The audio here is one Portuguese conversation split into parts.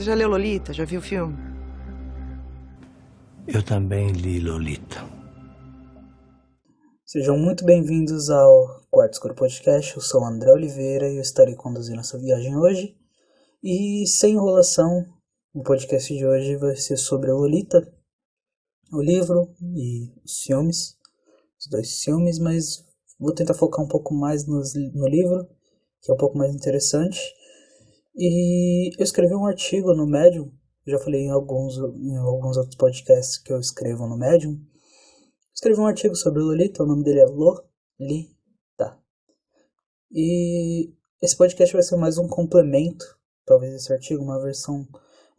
Você já leu Lolita? Já viu o filme? Eu também li Lolita. Sejam muito bem-vindos ao Quarto Escuro Podcast. Eu sou o André Oliveira e eu estarei conduzindo essa viagem hoje. E sem enrolação, o podcast de hoje vai ser sobre a Lolita, o livro e os filmes, os dois filmes, mas vou tentar focar um pouco mais no livro, que é um pouco mais interessante. E eu escrevi um artigo no Medium, já falei em alguns outros podcasts que eu escrevo no Medium. Escrevi um artigo sobre Lolita, o nome dele é Lolita. E esse podcast vai ser mais um complemento, talvez esse artigo, uma versão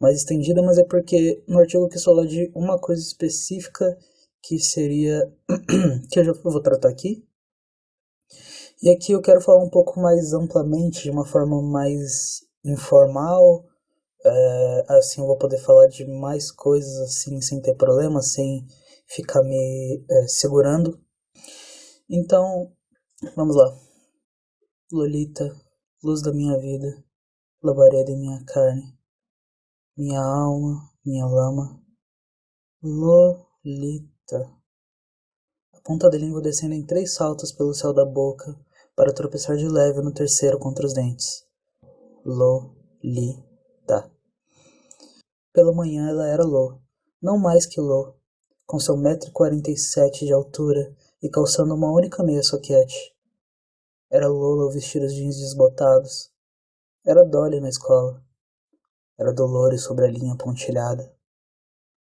mais estendida, mas é porque no artigo eu quis falar de uma coisa específica que seria, que eu já vou tratar aqui. E aqui eu quero falar um pouco mais amplamente, de uma forma mais informal, assim eu vou poder falar de mais coisas assim, sem ter problema, sem ficar me segurando. Então, vamos lá. Lolita, luz da minha vida, labareda em minha carne, minha alma, minha lama. Lolita. A ponta da língua descendo em 3 saltos pelo céu da boca, para tropeçar de leve no terceiro contra os dentes. Lolita. Pela manhã ela era Lô, não mais que Lô, com seu 1,47 m de altura e calçando uma única meia soquete. Era Lola ao vestir os jeans desbotados. Era Dolly na escola. Era Dolores sobre a linha pontilhada.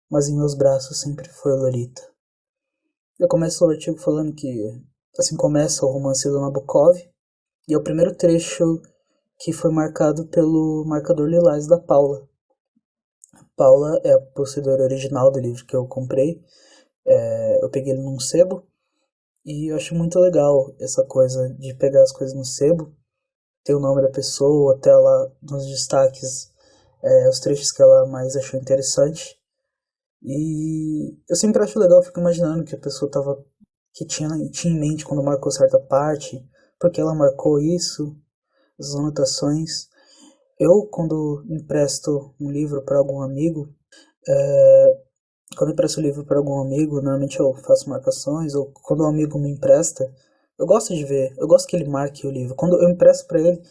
Mas em meus braços sempre foi Lolita. Eu começo o artigo falando que assim começa o romance do Nabokov, e é o primeiro trecho que foi marcado pelo marcador lilás da Paula. Paula é a possuidora original do livro que eu comprei. Eu peguei ele num sebo. E eu acho muito legal essa coisa de pegar as coisas no sebo, ter o nome da pessoa, até lá nos destaques, os trechos que ela mais achou interessante. E eu sempre acho legal, eu fico imaginando que a pessoa que tinha em mente quando marcou certa parte, porque ela marcou isso, as anotações. Eu, quando empresto um livro para algum amigo, quando eu empresto o livro para algum amigo, normalmente eu faço marcações, ou quando um amigo me empresta, eu gosto de ver, eu gosto que ele marque o livro. Quando eu empresto para ele,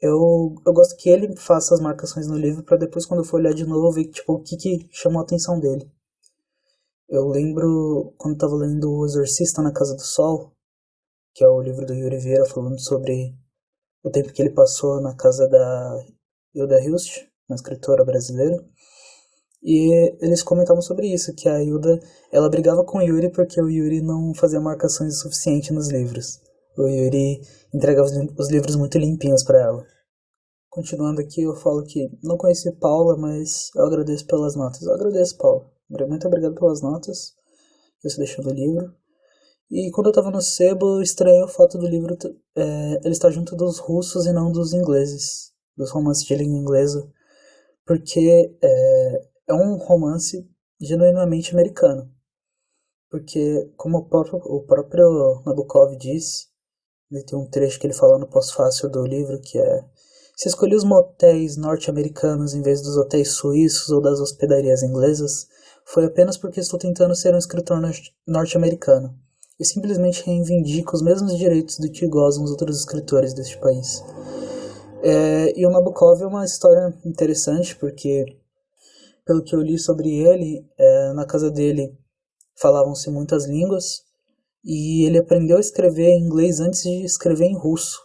eu gosto que ele faça as marcações no livro, para depois, quando eu for olhar de novo, ver tipo, o que chamou a atenção dele. Eu lembro quando eu estava lendo O Exorcista na Casa do Sol, que é o livro do Yuri Vieira, falando sobre o tempo que ele passou na casa da Hilda Hilst, uma escritora brasileira. E eles comentavam sobre isso, que a Hilda, ela brigava com o Yuri porque o Yuri não fazia marcações o suficiente nos livros. O Yuri entregava os livros muito limpinhos para ela. Continuando aqui, eu falo que não conheci Paula, mas eu agradeço pelas notas. Eu agradeço, Paula. Muito obrigado pelas notas que você deixou no livro. E quando eu tava no sebo, eu estranhei o fato do livro ele estar junto dos russos e não dos ingleses, dos romances de língua inglesa, porque é um romance genuinamente americano. Porque, como o próprio Nabokov diz, ele tem um trecho que ele fala no pós-fácil do livro, que é: se escolhi os motéis norte-americanos em vez dos hotéis suíços ou das hospedarias inglesas, foi apenas porque estou tentando ser um escritor norte-americano, e simplesmente reivindico os mesmos direitos do que gozam os outros escritores deste país. E o Nabokov é uma história interessante, porque, pelo que eu li sobre ele, na casa dele falavam-se muitas línguas, e ele aprendeu a escrever em inglês antes de escrever em russo.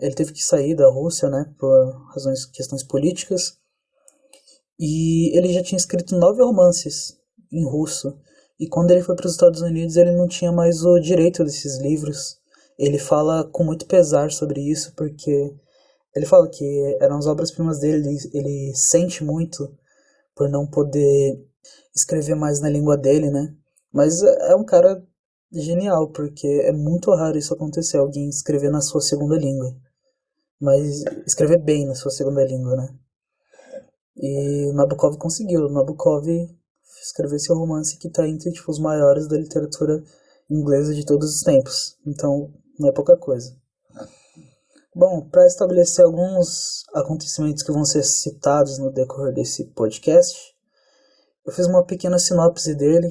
Ele teve que sair da Rússia, né, por questões políticas, e ele já tinha escrito 9 romances em russo, e quando ele foi para os Estados Unidos ele não tinha mais o direito desses livros. Ele fala com muito pesar sobre isso, porque ele fala que eram as obras-primas dele, ele sente muito por não poder escrever mais na língua dele, né? Mas é um cara genial, porque é muito raro isso acontecer, alguém escrever na sua segunda língua. Mas escrever bem na sua segunda língua, né? E o Nabokov conseguiu. O Nabokov escreveu esse romance que está entre tipo, os maiores da literatura inglesa de todos os tempos. Então, não é pouca coisa. Bom, para estabelecer alguns acontecimentos que vão ser citados no decorrer desse podcast, eu fiz uma pequena sinopse dele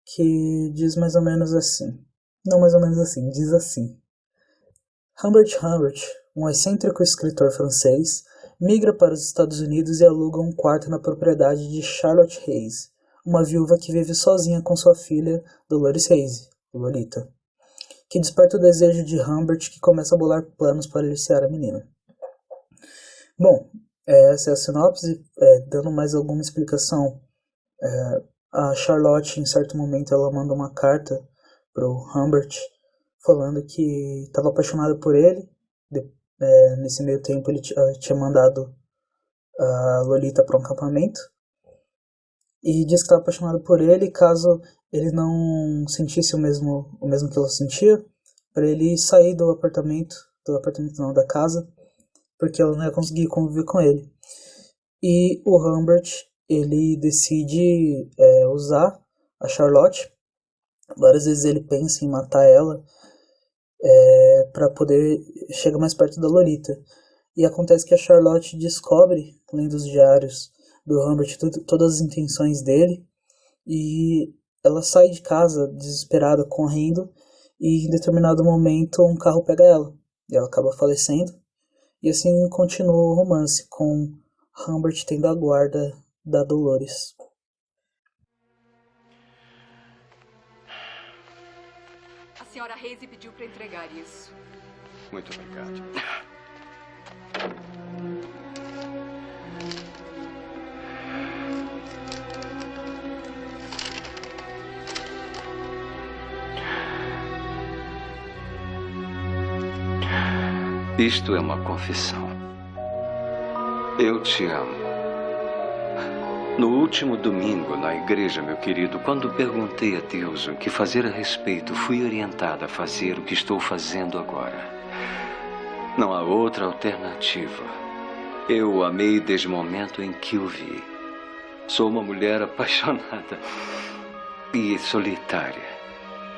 que diz mais ou menos assim. Não mais ou menos assim, diz assim. Humbert Humbert, um excêntrico escritor francês, migra para os Estados Unidos e aluga um quarto na propriedade de Charlotte Hayes, uma viúva que vive sozinha com sua filha Dolores Hayes, Lolita, que desperta o desejo de Humbert, que começa a bolar planos para aliciar a menina. Bom, essa é a sinopse, dando mais alguma explicação. A Charlotte, em certo momento, ela manda uma carta pro Humbert, falando que estava apaixonada por ele. Nesse meio tempo, ela tinha mandado a Lolita para um acampamento. E disse que estava apaixonado por ele, caso ele não sentisse o mesmo que ela sentia, para ele sair do apartamento não, da casa, porque ela não ia conseguir conviver com ele. E o Humbert, ele decide usar a Charlotte. Várias vezes ele pensa em matar ela para poder chegar mais perto da Lolita. E acontece que a Charlotte descobre, lendo os diários do Humbert, todas as intenções dele, e ela sai de casa desesperada, correndo, e em determinado momento um carro pega ela, e ela acaba falecendo, e assim continua o romance, com Humbert tendo a guarda da Dolores. A senhora Hayes pediu para entregar isso. Muito obrigado. Isto é uma confissão. Eu te amo. No último domingo, na igreja, meu querido, quando perguntei a Deus o que fazer a respeito, fui orientada a fazer o que estou fazendo agora. Não há outra alternativa. Eu o amei desde o momento em que o vi. Sou uma mulher apaixonada e solitária.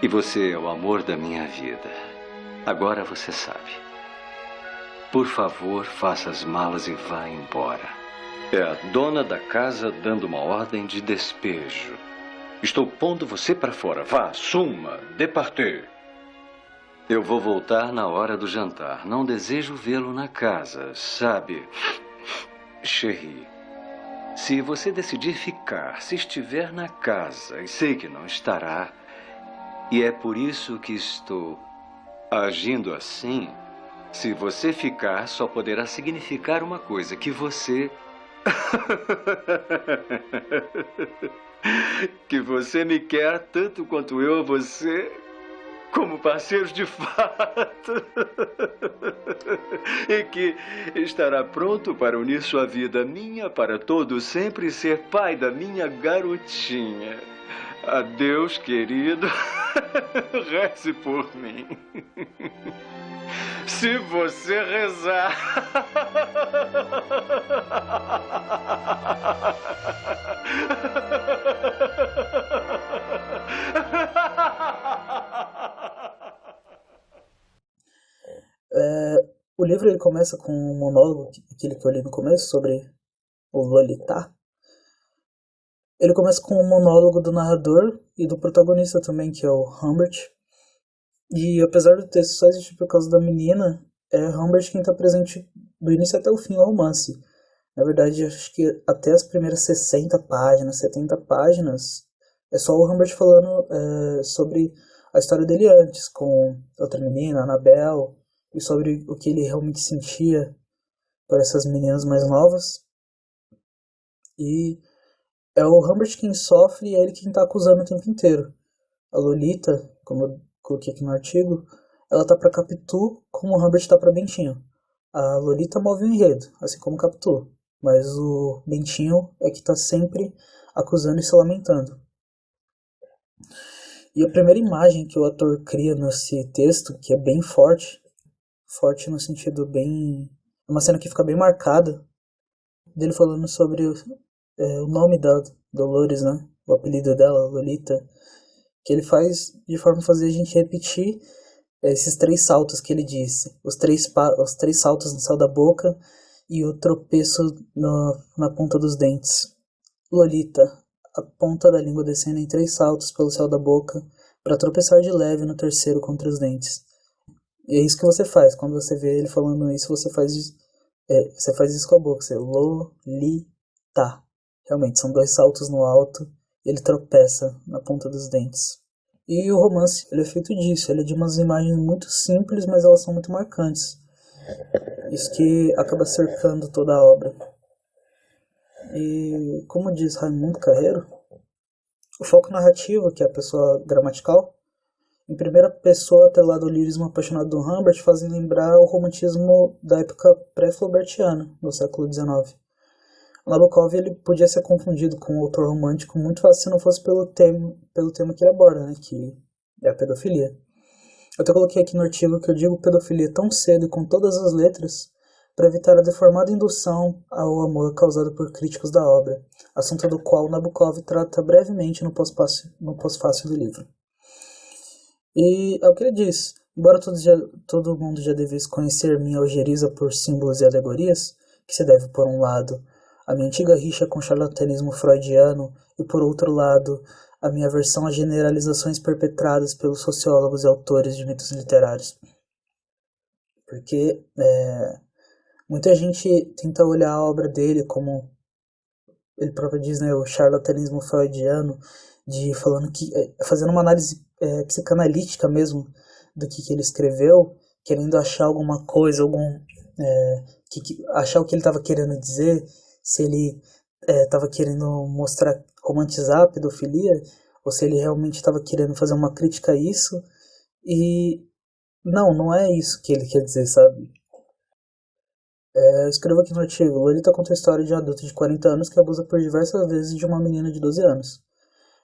E você é o amor da minha vida. Agora você sabe. Por favor, faça as malas e vá embora. É a dona da casa dando uma ordem de despejo. Estou pondo você para fora. Vá, suma, de partir. Eu vou voltar na hora do jantar. Não desejo vê-lo na casa, sabe? Chérie, se você decidir ficar, se estiver na casa, e sei que não estará, e é por isso que estou agindo assim, se você ficar, só poderá significar uma coisa, que você... que você me quer tanto quanto eu a você, como parceiros de fato. E que estará pronto para unir sua vida minha para todo sempre e ser pai da minha garotinha. Adeus, querido. Reze por mim. Se você rezar. O livro ele começa com um monólogo, aquele que eu li no começo, sobre o Lolita. Ele começa com um monólogo do narrador e do protagonista também, que é o Humbert. E apesar do texto só existir por causa da menina, é Humbert quem está presente do início até o fim do romance. Na verdade, acho que até as primeiras 60 páginas, 70 páginas, é só o Humbert falando sobre a história dele antes, com outra menina, Annabelle, e sobre o que ele realmente sentia por essas meninas mais novas. E é o Humbert quem sofre e é ele quem está acusando o tempo inteiro. A Lolita, como eu coloquei aqui no artigo, ela tá pra Capitu como o Humbert tá pra Bentinho. A Lolita move o enredo, assim como Capitu, mas o Bentinho é que tá sempre acusando e se lamentando. E a primeira imagem que o ator cria nesse texto, que é bem forte no sentido bem... é uma cena que fica bem marcada, dele falando sobre o nome da Dolores, né? O apelido dela, Lolita, que ele faz de forma a fazer a gente repetir esses 3 saltos que ele disse, os três saltos no céu da boca e o tropeço na ponta dos dentes. Lolita, a ponta da língua descendo em 3 saltos pelo céu da boca, para tropeçar de leve no terceiro contra os dentes. E é isso que você faz, quando você vê ele falando isso, você faz isso com a boca, você Lolita. Realmente, são 2 saltos no alto e ele tropeça na ponta dos dentes. E o romance, ele é feito disso, ele é de umas imagens muito simples, mas elas são muito marcantes. Isso que acaba cercando toda a obra. E, como diz Raimundo Carreiro, o foco narrativo, que é a pessoa gramatical, em primeira pessoa, atrelado ao lirismo apaixonado do Humbert, fazem lembrar o romantismo da época pré-flaubertiana, no século XIX. O Nabokov ele podia ser confundido com um autor romântico muito fácil se não fosse pelo tema que ele aborda, né, que é a pedofilia. Eu até coloquei aqui no artigo que eu digo pedofilia tão cedo e com todas as letras para evitar a deformada indução ao amor causada por críticos da obra, assunto do qual Nabokov trata brevemente no pós-fácil do livro. E é o que ele diz. Embora todo mundo já devesse conhecer minha algeriza por símbolos e alegorias, que se deve, por um lado, à minha antiga rixa com o charlatanismo freudiano e, por outro lado, a minha aversão às generalizações perpetradas pelos sociólogos e autores de mitos literários. Porque muita gente tenta olhar a obra dele como, ele próprio diz, né, o charlatanismo freudiano, fazendo uma análise psicanalítica mesmo do que ele escreveu, querendo achar alguma coisa, achar o que ele estava querendo dizer, se ele estava querendo romantizar a pedofilia, ou se ele realmente estava querendo fazer uma crítica a isso, e não é isso que ele quer dizer, sabe? Eu escrevo aqui no artigo, Lolita conta a história de um adulto de 40 anos que abusa por diversas vezes de uma menina de 12 anos.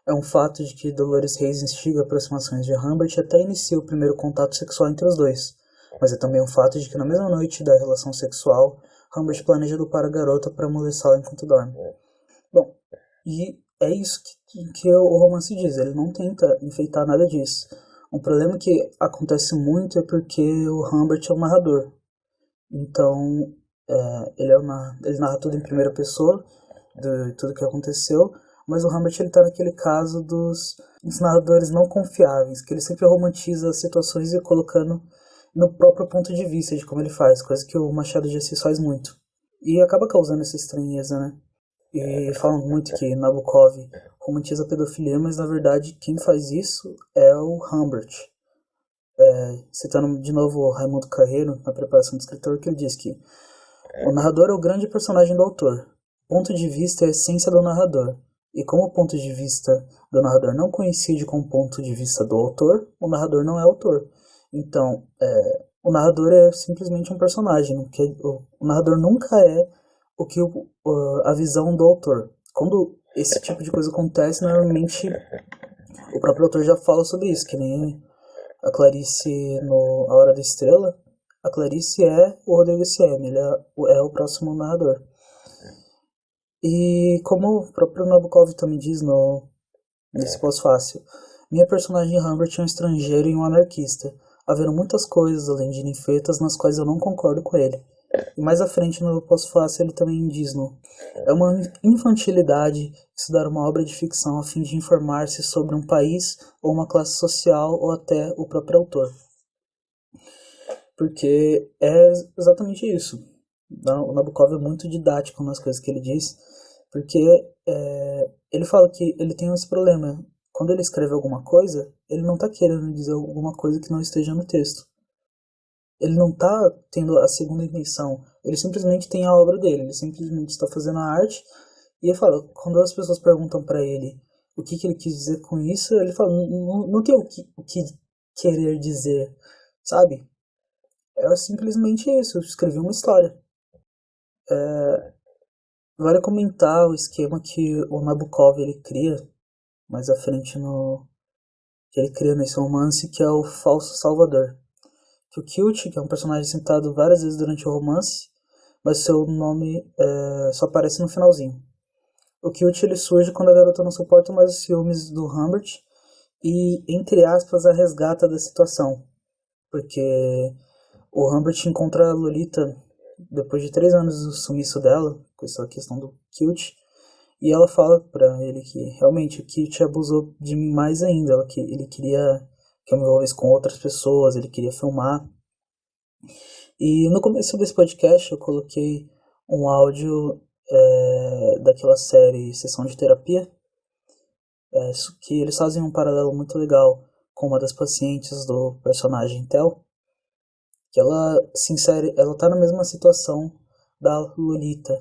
É um fato de que Dolores Reis instiga aproximações de Humbert e até inicia o primeiro contato sexual entre os dois, mas é também um fato de que na mesma noite da relação sexual, Humbert planeja dopar a garota para molestá-la enquanto dorme. Bom, e é isso que o romance diz, ele não tenta enfeitar nada disso. Um problema que acontece muito é porque o Humbert é um narrador. Então, ele narra tudo em primeira pessoa, de tudo que aconteceu, mas o Humbert ele tá naquele caso dos narradores não confiáveis, que ele sempre romantiza as situações e colocando no próprio ponto de vista de como ele faz, coisa que o Machado de Assis faz muito. E acaba causando essa estranheza, né? E falam muito que Nabokov romantiza a pedofilia, mas na verdade quem faz isso é o Humbert. Citando de novo o Raimundo Carreiro, na preparação do escritor, que ele diz que o narrador é o grande personagem do autor. O ponto de vista é a essência do narrador. E como o ponto de vista do narrador não coincide com o ponto de vista do autor, o narrador não é autor. Então, o narrador é simplesmente um personagem. O narrador nunca é a visão do autor. Quando esse tipo de coisa acontece, normalmente o próprio autor já fala sobre isso, que nem a Clarice no A Hora da Estrela. A Clarice é o Rodrigo Sieme, ele é o próximo narrador. E como o próprio Nabokov também diz nesse pós-fácil, minha personagem Humbert é um estrangeiro e um anarquista, havendo muitas coisas além de ninfetas nas quais eu não concordo com ele. E mais à frente no pós-fácil ele também diz é uma infantilidade estudar uma obra de ficção a fim de informar-se sobre um país ou uma classe social ou até o próprio autor. Porque é exatamente isso. O Nabokov é muito didático nas coisas que ele diz, porque ele fala que ele tem esse problema. Quando ele escreve alguma coisa, ele não está querendo dizer alguma coisa que não esteja no texto. Ele não está tendo a segunda intenção. Ele simplesmente tem a obra dele. Ele simplesmente está fazendo a arte. E ele fala, quando as pessoas perguntam para ele o que ele quis dizer com isso, ele fala, não tem o que querer dizer, sabe? É simplesmente isso, eu escrevi uma história. Vale comentar o esquema que o Nabokov ele cria mais à frente que ele cria nesse romance, que é o falso salvador. Que o Kilt, que é um personagem citado várias vezes durante o romance, mas seu nome só aparece no finalzinho. O Kilt ele surge quando a garota não suporta mais os ciúmes do Humbert e, entre aspas, a resgata da situação. porque o Humbert encontra a Lolita depois de 3 anos do sumiço dela, com essa questão do Kilt, e ela fala pra ele que realmente o Kilt abusou de mim mais ainda, ele queria que eu me envolvesse com outras pessoas, ele queria filmar. E no começo desse podcast eu coloquei um áudio daquela série Sessão de Terapia, que eles fazem um paralelo muito legal com uma das pacientes do personagem Tel, que ela se insere, ela tá na mesma situação da Lolita,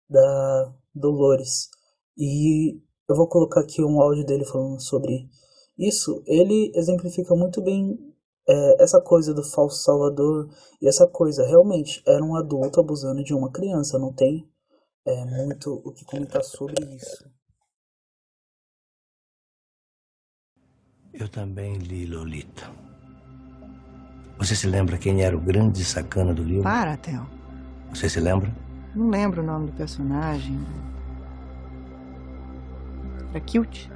da Dolores. E eu vou colocar aqui um áudio dele falando sobre isso. Ele exemplifica muito bem essa coisa do falso salvador, e essa coisa realmente era um adulto abusando de uma criança, não tem muito o que comentar sobre isso. Eu também li Lolita. Você se lembra quem era o grande sacana do livro? Para, Theo. Você se lembra? Não lembro o nome do personagem. Era Kilt?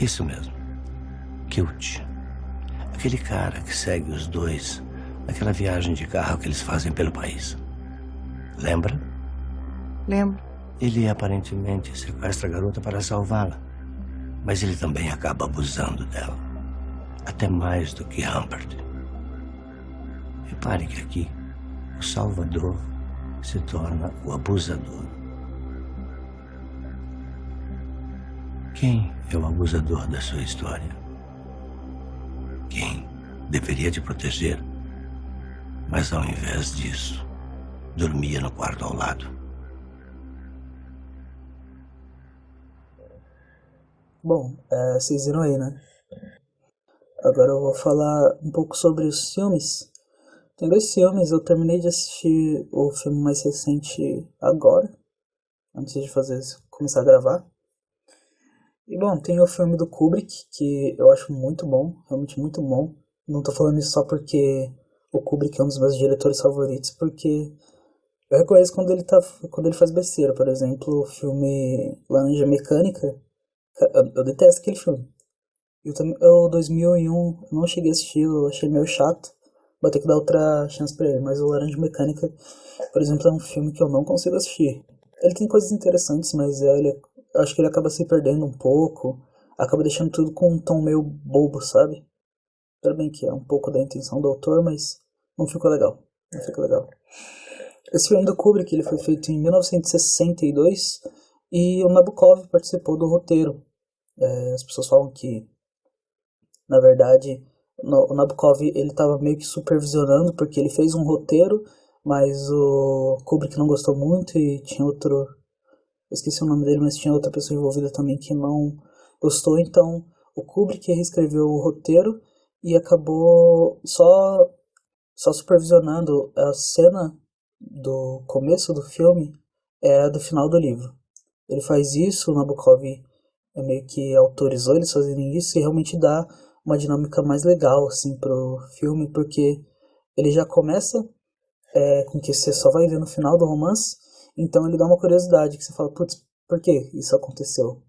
Isso mesmo. Kilt. Aquele cara que segue os dois naquela viagem de carro que eles fazem pelo país. Lembra? Lembro. Ele aparentemente sequestra a garota para salvá-la, mas ele também acaba abusando dela. Até mais do que Humbert. Repare que aqui o salvador se torna o abusador. Quem é o abusador da sua história? Quem deveria te proteger, mas ao invés disso, dormia no quarto ao lado. Bom, vocês viram aí, né? Agora eu vou falar um pouco sobre os filmes. Tem 2 filmes, eu terminei de assistir o filme mais recente agora, antes de começar a gravar. E bom, tem o filme do Kubrick, que eu acho muito bom, realmente muito bom. Não tô falando isso só porque o Kubrick é um dos meus diretores favoritos, porque eu reconheço quando ele faz besteira. Por exemplo, o filme Laranja Mecânica, eu detesto aquele filme. O 2001 eu não cheguei a assistir, eu achei meio chato. Vou ter que dar outra chance pra ele, mas o Laranja Mecânica, por exemplo, é um filme que eu não consigo assistir. Ele tem coisas interessantes, mas eu acho que ele acaba se perdendo um pouco, acaba deixando tudo com um tom meio bobo, sabe? Tudo bem que é um pouco da intenção do autor, mas não ficou legal. Não ficou legal. Esse filme do Kubrick ele foi feito em 1962 e o Nabokov participou do roteiro. As pessoas falam que, na verdade, o Nabokov ele estava meio que supervisionando, porque ele fez um roteiro, mas o Kubrick não gostou muito e tinha outro... Eu esqueci o nome dele, mas tinha outra pessoa envolvida também que não gostou. Então, o Kubrick reescreveu o roteiro e acabou só supervisionando a cena do começo do filme, era do final do livro. Ele faz isso, o Nabokov meio que autorizou eles fazerem isso e realmente dá uma dinâmica mais legal assim pro filme, porque ele já começa com que você só vai ver no final do romance, então ele dá uma curiosidade que você fala, putz, por que isso aconteceu?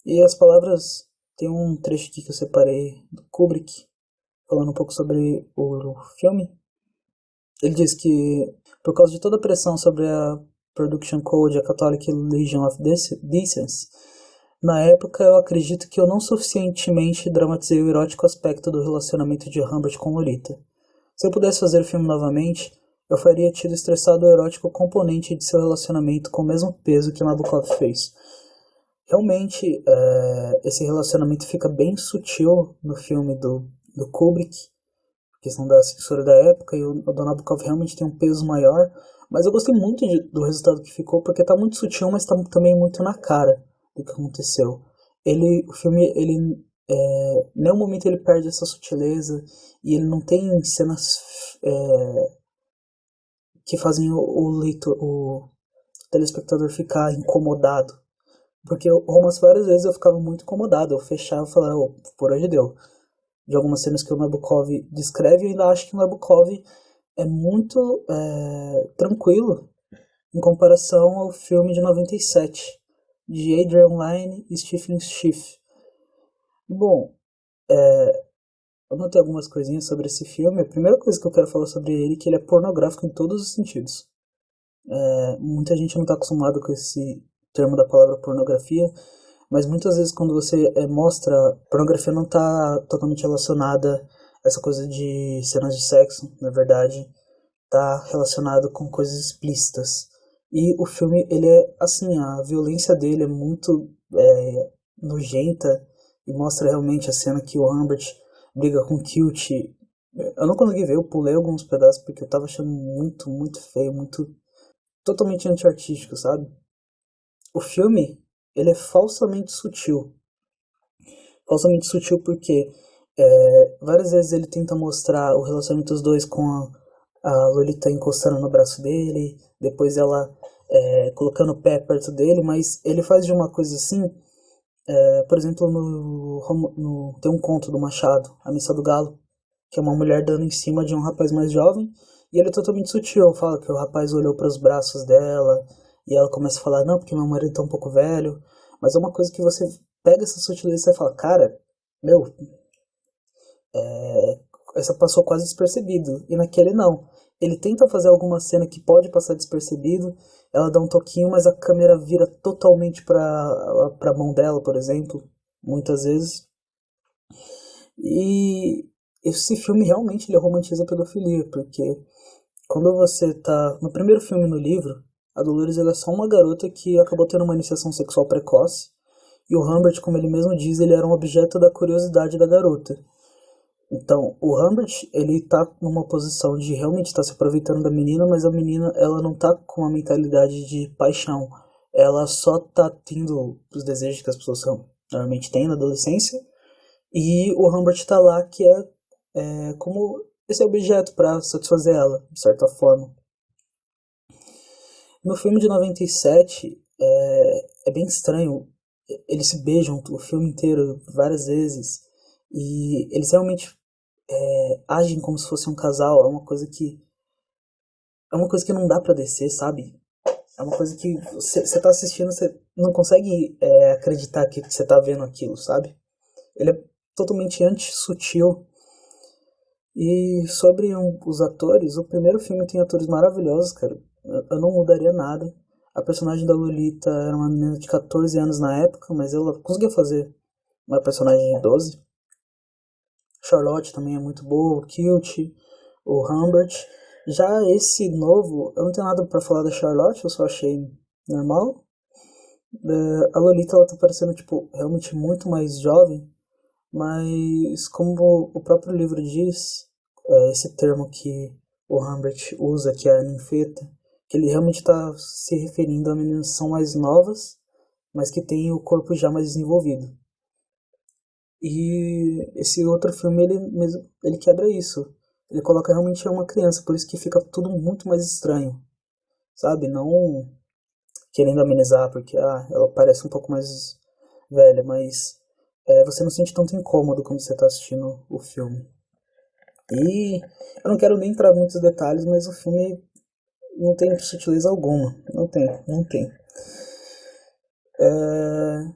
E as palavras, tem um trecho aqui que eu separei do Kubrick, falando um pouco sobre o filme. Ele diz que, por causa de toda a pressão sobre a Production Code, a Catholic Legion of Decency, na época eu acredito que eu não suficientemente dramatizei o erótico aspecto do relacionamento de Humbert com Lolita. Se eu pudesse fazer o filme novamente, eu faria tido estressado o erótico componente de seu relacionamento com o mesmo peso que Nabokov fez. Realmente, esse relacionamento fica bem sutil no filme do Kubrick, questão da censura da época, e o do Nabokov realmente tem um peso maior, mas eu gostei muito do resultado que ficou, porque tá muito sutil, mas tá também muito na cara do que aconteceu. O filme, em nenhum momento ele perde essa sutileza, e ele não tem cenas que fazem o telespectador ficar incomodado. Porque o romance várias vezes eu ficava muito incomodado, eu fechava e falava, por hoje deu. De algumas cenas que o Nabokov descreve, eu ainda acho que o Nabokov é muito tranquilo em comparação ao filme de 97, de Adrian Lyne e Stephen Schiff. Bom, eu notei algumas coisinhas sobre esse filme. A primeira coisa que eu quero falar sobre ele é que ele é pornográfico em todos os sentidos. Muita gente não está acostumado com esse termo da palavra pornografia, mas muitas vezes quando você mostra, pornografia não está totalmente relacionada a essa coisa de cenas de sexo, na verdade, está relacionado com coisas explícitas. E o filme, ele é assim, a violência dele é muito nojenta e mostra realmente a cena que o Humbert briga com o Kilt. Eu não consegui ver, eu pulei alguns pedaços porque eu tava achando muito, muito feio, muito totalmente antiartístico, sabe? O filme, ele é falsamente sutil. Falsamente sutil porque várias vezes ele tenta mostrar o relacionamento dos dois com a Lolita encostando no braço dele, depois ela colocando o pé perto dele, mas ele faz de uma coisa assim, por exemplo, tem um conto do Machado, A Missa do Galo, que é uma mulher dando em cima de um rapaz mais jovem, e ele é totalmente sutil, fala que o rapaz olhou para os braços dela, e ela começa a falar, não, porque meu marido tá um pouco velho, mas é uma coisa que você pega essa sutileza e você fala, cara, meu, essa passou quase despercebido, e naquele não. Ele tenta fazer alguma cena que pode passar despercebido, ela dá um toquinho, mas a câmera vira totalmente pra mão dela, por exemplo, muitas vezes. E esse filme realmente ele romantiza a pedofilia, porque quando você tá no primeiro filme no livro, a Dolores ela é só uma garota que acabou tendo uma iniciação sexual precoce, e o Humbert, como ele mesmo diz, ele era um objeto da curiosidade da garota. Então, o Humbert, ele tá numa posição de realmente estar se aproveitando da menina, mas a menina, ela não tá com uma mentalidade de paixão. Ela só tá tendo os desejos que as pessoas normalmente têm na adolescência, e o Humbert tá lá que é como esse objeto para satisfazer ela, de certa forma. No filme de 97, é bem estranho. Eles se beijam o filme inteiro várias vezes, e eles realmente agem como se fosse um casal. É uma coisa que não dá pra descer, sabe? É uma coisa que você tá assistindo, você não consegue acreditar que você tá vendo aquilo, sabe? Ele é totalmente anti-sutil. E sobre os atores, o primeiro filme tem atores maravilhosos, cara. Eu não mudaria nada. A personagem da Lolita era uma menina de 14 anos na época, mas ela conseguia fazer uma personagem de 12. Charlotte também é muito boa, o Kilt, o Humbert. Já esse novo, eu não tenho nada pra falar da Charlotte, eu só achei normal. A Lolita, ela tá parecendo, tipo, realmente muito mais jovem, mas como o próprio livro diz, esse termo que o Humbert usa, que é a ninfeta, que ele realmente está se referindo a meninas que são mais novas, mas que têm o corpo já mais desenvolvido. E esse outro filme, ele quebra isso. Ele coloca realmente uma criança, por isso que fica tudo muito mais estranho, sabe? Não querendo amenizar, porque ela parece um pouco mais velha, mas você não sente tanto incômodo quando você está assistindo o filme. E eu não quero nem entrar em muitos detalhes, mas o filme não tem sutileza alguma. Não tem.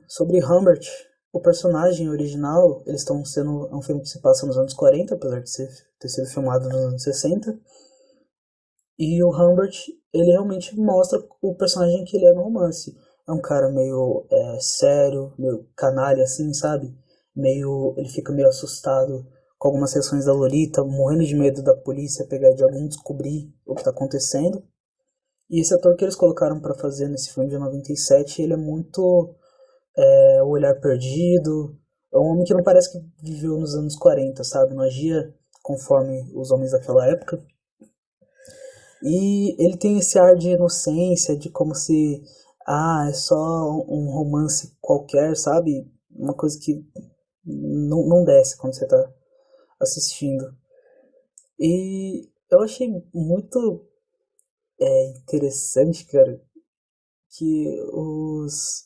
Sobre Humbert, o personagem original, eles estão sendo um filme que se passa nos anos 40, apesar de ter sido filmado nos anos 60. E o Humbert, ele realmente mostra o personagem que ele é no romance. É um cara meio sério, meio canalha assim, sabe? Ele fica meio assustado com algumas reações da Lolita, morrendo de medo da polícia pegar de alguém, descobrir o que tá acontecendo. E esse ator que eles colocaram pra fazer nesse filme de 97, ele é muito o olhar perdido. É um homem que não parece que viveu nos anos 40, sabe? Não agia conforme os homens daquela época. E ele tem esse ar de inocência, de como se é só um romance qualquer, sabe? Uma coisa que não desce quando você tá assistindo. E eu achei muito interessante, cara, que os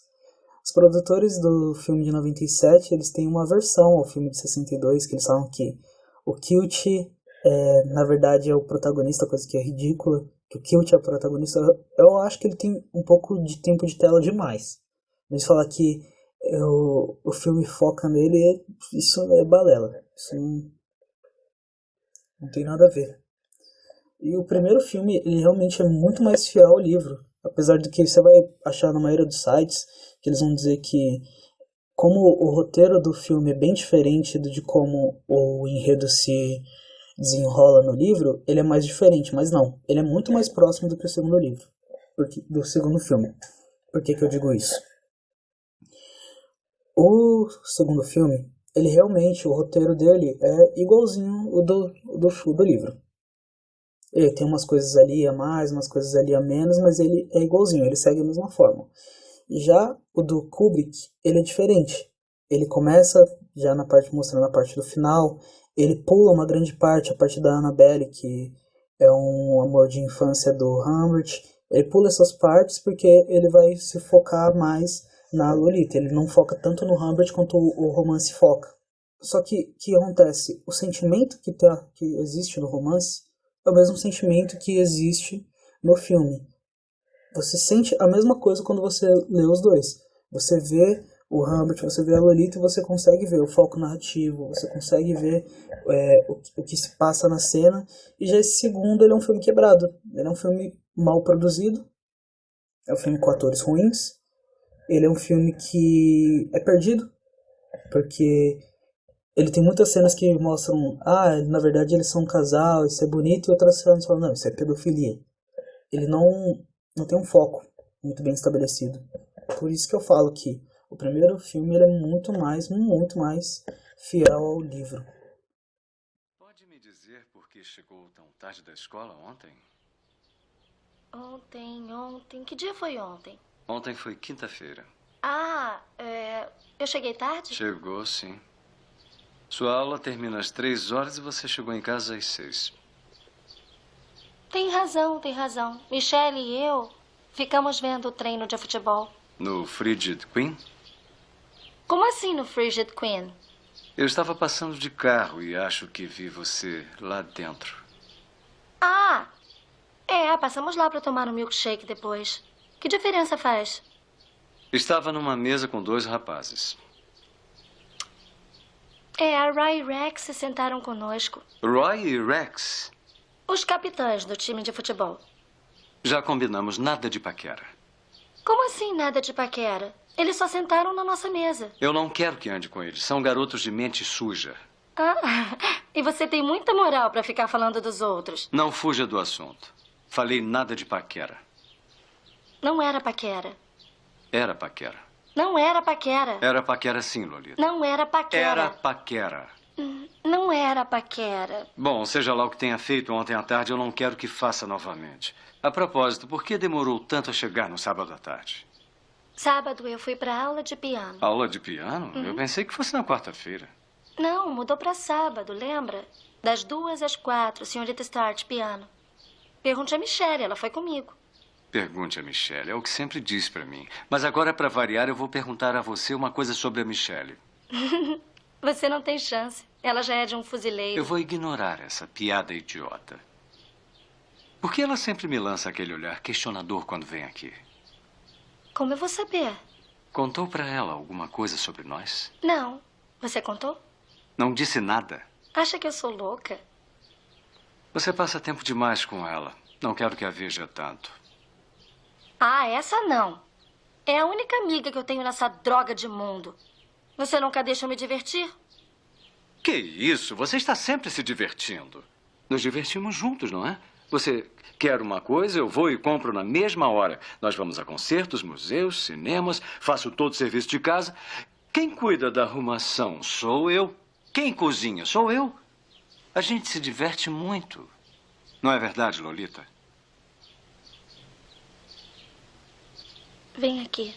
produtores do filme de 97, eles têm uma versão ao filme de 62, que eles falam que o Kilt na verdade é o protagonista, coisa que é ridícula, que o Kilt é o protagonista. Eu acho que ele tem um pouco de tempo de tela demais. Eles falam que o filme foca nele, isso é balela. Isso Não tem nada a ver. E o primeiro filme, ele realmente é muito mais fiel ao livro. Apesar de que você vai achar na maioria dos sites que eles vão dizer que, como o roteiro do filme é bem diferente de como o enredo se desenrola no livro, ele é mais diferente, mas não. Ele é muito mais próximo do que o segundo livro, do segundo filme. Por que eu digo isso? O segundo filme, ele realmente, o roteiro dele é igualzinho o do livro. Ele tem umas coisas ali a mais, umas coisas ali a menos, mas ele é igualzinho, ele segue a mesma forma. Já o do Kubrick, ele é diferente. Ele começa já mostrando a parte do final, ele pula uma grande parte, a parte da Annabelle, que é um amor de infância do Humbert. Ele pula essas partes porque ele vai se focar mais na Lolita. Ele não foca tanto no Humbert quanto o romance foca. Só que o que acontece? O sentimento que existe no romance é o mesmo sentimento que existe no filme. Você sente a mesma coisa quando você lê os dois. Você vê o Humbert, você vê a Lolita e você consegue ver o foco narrativo, você consegue ver o que se passa na cena. E já esse segundo, ele é um filme quebrado. Ele é um filme mal produzido. É um filme com atores ruins. Ele é um filme que é perdido, porque ele tem muitas cenas que mostram, na verdade eles são um casal, isso é bonito, e outras cenas falam, não, isso é pedofilia. Ele não tem um foco muito bem estabelecido. Por isso que eu falo que o primeiro filme ele é muito mais fiel ao livro. Pode me dizer por que chegou tão tarde da escola ontem? Ontem. Que dia foi ontem? Ontem foi quinta-feira. Eu cheguei tarde? Chegou, sim. Sua aula termina às 3h e você chegou em casa às 6. Tem razão. Michelle e eu ficamos vendo o treino de futebol. No Frigid Queen? Como assim no Frigid Queen? Eu estava passando de carro e acho que vi você lá dentro. Passamos lá para tomar um milkshake depois. Que diferença faz? Estava numa mesa com 2 rapazes. A Roy e Rex se sentaram conosco. Roy e Rex? Os capitães do time de futebol. Já combinamos nada de paquera. Como assim nada de paquera? Eles só sentaram na nossa mesa. Eu não quero que ande com eles. São garotos de mente suja. E você tem muita moral para ficar falando dos outros. Não fuja do assunto. Falei nada de paquera. Não era paquera. Era paquera. Não era paquera. Era paquera sim, Lolita. Não era paquera. Era paquera. Não era paquera. Bom, seja lá o que tenha feito ontem à tarde, eu não quero que faça novamente. A propósito, por que demorou tanto a chegar no sábado à tarde? Sábado eu fui para aula de piano. Aula de piano? Eu pensei que fosse na quarta-feira. Não, mudou para sábado, lembra? Das 2 às 4, senhorita Start, piano. Pergunte a Michelle, ela foi comigo. Pergunte a Michelle, é o que sempre diz pra mim. Mas agora, para variar, eu vou perguntar a você uma coisa sobre a Michelle. Você não tem chance. Ela já é de um fuzileiro. Eu vou ignorar essa piada idiota. Por que ela sempre me lança aquele olhar questionador quando vem aqui? Como eu vou saber? Contou pra ela alguma coisa sobre nós? Não. Você contou? Não disse nada. Acha que eu sou louca? Você passa tempo demais com ela. Não quero que a veja tanto. Essa não. É a única amiga que eu tenho nessa droga de mundo. Você nunca deixa eu me divertir? Que isso? Você está sempre se divertindo. Nos divertimos juntos, não é? Você quer uma coisa, eu vou e compro na mesma hora. Nós vamos a concertos, museus, cinemas, faço todo o serviço de casa. Quem cuida da arrumação sou eu. Quem cozinha sou eu. A gente se diverte muito. Não é verdade, Lolita? Vem aqui.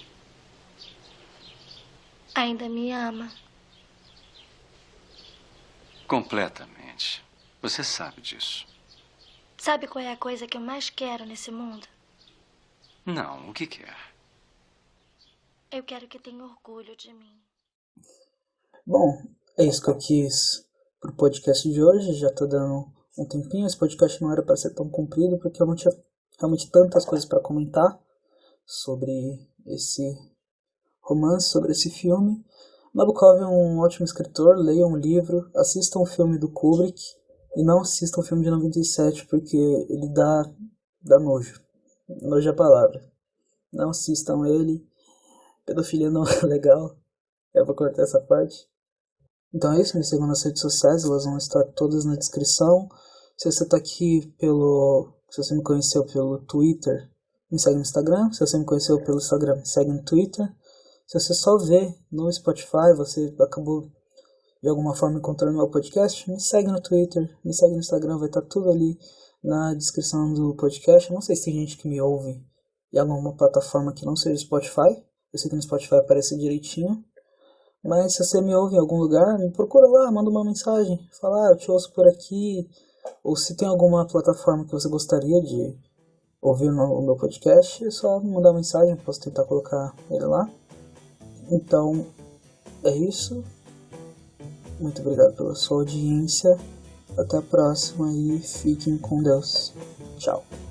Ainda me ama? Completamente. Você sabe disso. Sabe qual é a coisa que eu mais quero nesse mundo? Não, o que quer? Eu quero que tenha orgulho de mim. Bom, é isso que eu quis pro podcast de hoje. Já tá dando um tempinho. Esse podcast não era para ser tão comprido, porque eu não tinha realmente tantas coisas para comentar sobre esse romance, sobre esse filme. Nabokov é um ótimo escritor, leiam um livro, assistam um filme do Kubrick, E não assistam o filme de 97 porque ele dá nojo. Nojo é a palavra. Não assistam ele. Pedofilia não é legal. Eu vou cortar essa parte. Então é isso, me sigam nas redes sociais, elas vão estar todas na descrição. Se você tá aqui se você me conheceu pelo Twitter, me segue no Instagram. Se você me conheceu pelo Instagram, me segue no Twitter. Se você só vê no Spotify, você acabou de alguma forma encontrando meu podcast, me segue no Twitter, me segue no Instagram, vai estar tudo ali na descrição do podcast. Eu não sei se tem gente que me ouve em alguma plataforma que não seja Spotify. Eu sei que no Spotify aparece direitinho. Mas se você me ouve em algum lugar, me procura lá, manda uma mensagem. Fala, eu te ouço por aqui. Ou se tem alguma plataforma que você gostaria de ouvir o meu podcast, é só me mandar uma mensagem, posso tentar colocar ele lá. Então, é isso. Muito obrigado pela sua audiência. Até a próxima e fiquem com Deus. Tchau.